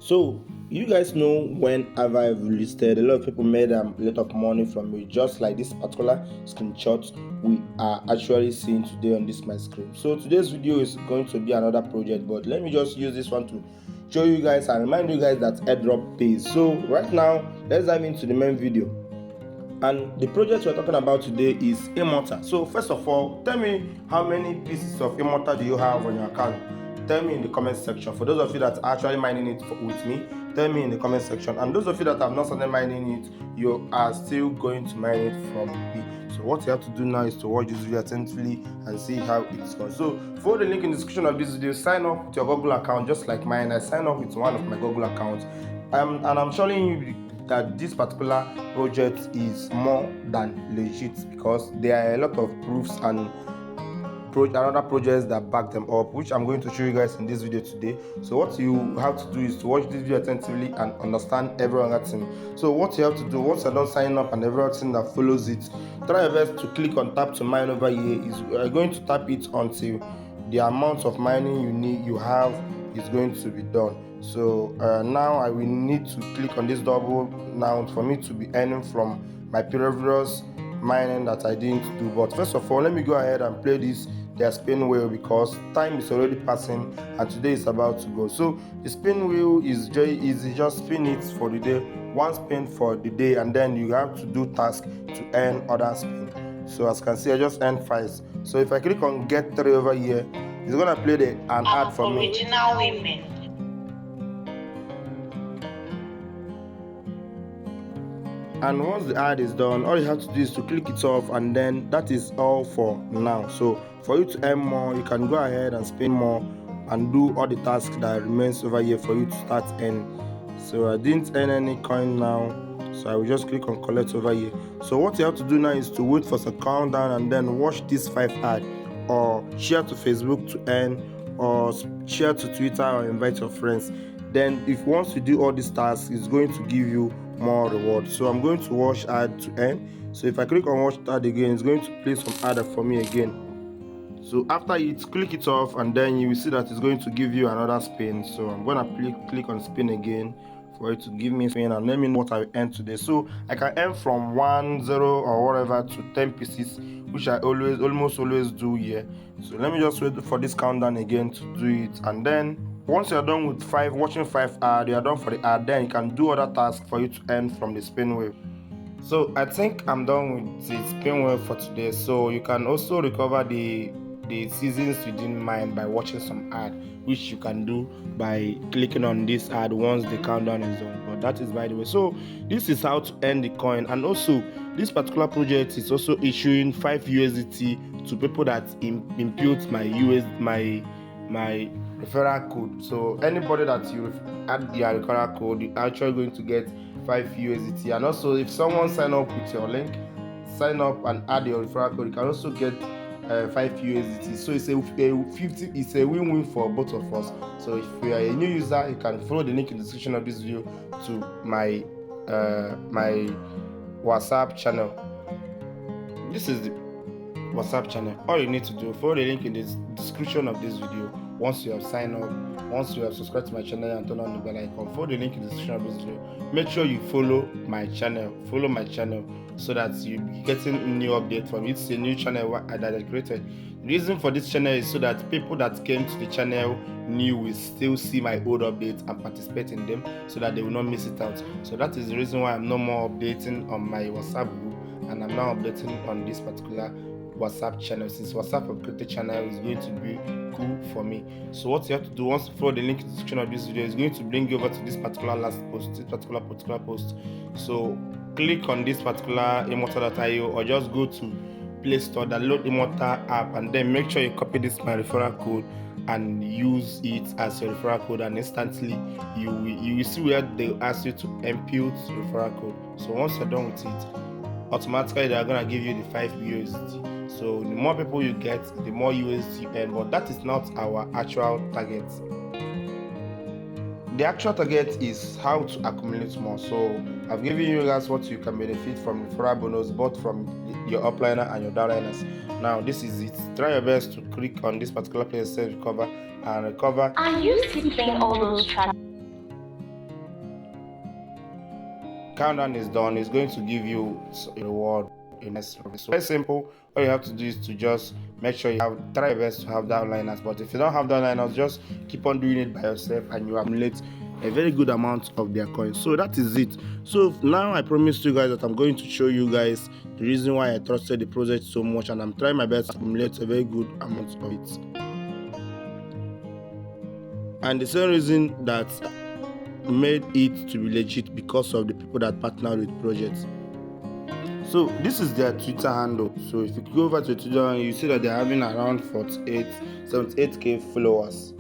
So you guys know whenever I've listed, a lot of people made a lot of money from it, just like this particular screenshot we are actually seeing today on this my screen. So today's video is going to be another project, but let me just use this one to show you guys and remind you guys that Airdrop pays. So right now, let's dive into the main video. And the project we're talking about today is Immortal. So first of all, tell me how many pieces of Immortal do you have on your account? Tell me in the comment section. For those of you that are actually mining it with me, tell me in the comment section. And those of you that have not started mining it, you are still going to mine it from me. So what you have to do now is to watch this video attentively and see how it's going. So follow the link in the description of this video. Sign up with your Google account just like mine. I signed up with one of my Google accounts. And I'm showing you that this particular project is more than legit because there are a lot of proofs and other projects that back them up, which I'm going to show you guys in this video today. So what you have to do is to watch this video attentively and understand every other thing. So what you have to do once you're done signing up and everything that follows it, try your best to click on tap to mine over here. You're going to tap it until the amount of mining you have is going to be done. So now I will need to click on this double now for me to be earning from my previous mining that I didn't do. But first of all, let me go ahead and play this their spin wheel because time is already passing and today is about to go. So the spin wheel is very easy. Just spin it for the day, one spin for the day, and then you have to do task to earn other spin. So as you can see, I just earned 5. So if I click on get 3 over here, it's gonna play an ad for me. Original women. And once the ad is done, all you have to do is to click it off, and then that is all for now. So for you to earn more, you can go ahead and spend more and do all the tasks that remains over here for you to start earning. So I didn't earn any coin now, so I will just click on collect over here. So what you have to do now is to wait for some countdown and then watch this 5 ad, or share to Facebook to earn, or share to Twitter, or invite your friends. Then if once you do all these tasks, it's going to give you more reward. So I'm going to watch ad to earn. So if I click on watch ad again, it's going to play some ad for me again. So after it, click it off, and then you will see that it's going to give you another spin. So I'm gonna click on spin again for it to give me spin and let me know what I earn today. So I can earn from 1, 0 or whatever to 10 pieces, which I almost always do here. So let me just wait for this countdown again to do it, and then once you're done with watching 5 ad, you're done for the ad, then you can do other tasks for you to earn from the spin wheel. So I think I'm done with the spin wheel for today. So you can also recover the seasons you didn't mine by watching some ad, which you can do by clicking on this ad once the countdown is done. But that is by the way. So this is how to earn the coin, and also this particular project is also issuing 5 USDT to people that impute my referral code. So anybody that you add their referral code, you're actually going to get 5 USDT. And also if someone sign up with your link, sign up and add your referral code, you can also get 5 USDT. So it's a 50. It's a win-win for both of us. So if you are a new user, you can follow the link in the description of this video to my my WhatsApp channel. This is the WhatsApp channel. All you need to do, follow the link in the description of this video. Once you have signed up, once you have subscribed to my channel and turn on the bell icon, follow the link in the description of this video. Make sure you follow my channel so that you be getting new updates from it. It's a new channel that I created. The reason for this channel is so that people that came to the channel new will still see my old updates and participate in them, so that they will not miss it out. So that is the reason why I'm no more updating on my WhatsApp group, and I'm now updating on this particular WhatsApp channel, since WhatsApp upgraded channel is going to be cool for me. So what you have to do, once you follow the link in the description of this video, is going to bring you over to this particular post. So click on this particular immortal.io, or just go to Play Store, download Immortal app, and then make sure you copy this my referral code and use it as your referral code, and instantly you will see where they ask you to impute referral code. So once you're done with it, automatically they are gonna give you the 5 USD. So the more people you get, the more USD you earn. But that is not our actual target. The actual target is how to accumulate more. So I've given you guys what you can benefit from referral bonus, both from your upliner and your downliners. Now this is it. Try your best to click on this particular place, save recover, and recover. Are you skipping all those tracks? countdown is done, it's going to give you a reward in next. So very simple. All you have to do is to just make sure you try your best to have downliners. But if you don't have downliners, just keep on doing it by yourself and you accumulate a very good amount of their coins. So that is it. So now I promised you guys that I'm going to show you guys the reason why I trusted the project so much, and I'm trying my best to accumulate a very good amount of it. And the same reason that made it to be legit because of the people that partnered with projects. So this is their Twitter handle. So if you go over to Twitter, you see that they're having around 78k followers.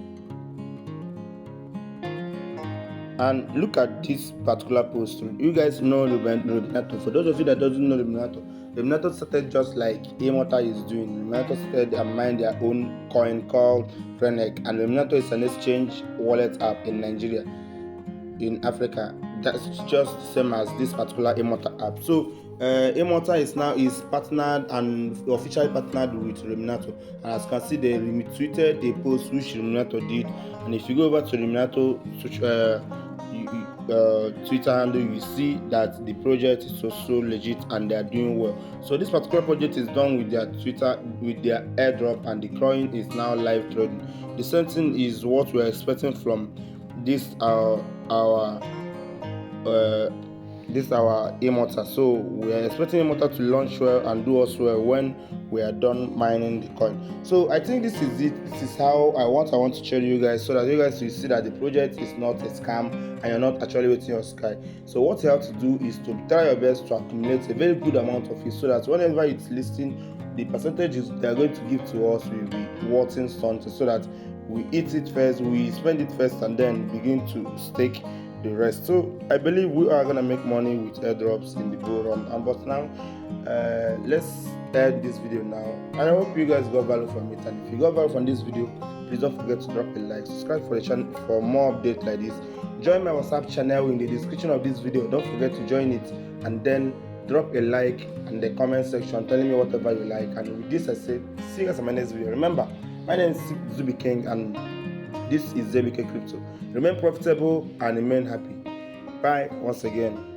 And look at this particular post. You guys know Luminato. For those of you that doesn't know Luminato started just like Immortal is doing. Luminato started and mined their own coin called Frenek, and Luminato is an exchange wallet app in Nigeria, in Africa. That's just the same as this particular Immortal app. So Immortal is partnered and officially partnered with Luminato, and as you can see, they retweeted a post which Luminato did. And if you go over to Luminato Twitter handle, you see that the project is so legit and they are doing well. So this particular project is done with their Twitter, with their airdrop, and the coin is now live trading. The same thing is what we're expecting from this our Immortal. So we are expecting Immortal to launch well and do us well when we are done mining the coin. So I think this is it. This is how I want to show you guys, so that you guys will see that the project is not a scam and you're not actually waiting your sky. So what you have to do is to try your best to accumulate a very good amount of it, so that whenever it's listing, the percentages they are going to give to us will be worth something, so that we eat it first, we spend it first, and then begin to stake the rest. So I believe we are gonna make money with airdrops in the bull run. But now let's end this video now. I hope you guys got value from it, and if you got value from this video, please don't forget to drop a like, subscribe for the channel for more updates like this. Join my WhatsApp channel in the description of this video. Don't forget to join it, and then drop a like in the comment section telling me whatever you like. And with this I say, see you guys in my next video. Remember, my name is Zubi King, and this is ZBK Crypto. Remain profitable and remain happy. Bye once again.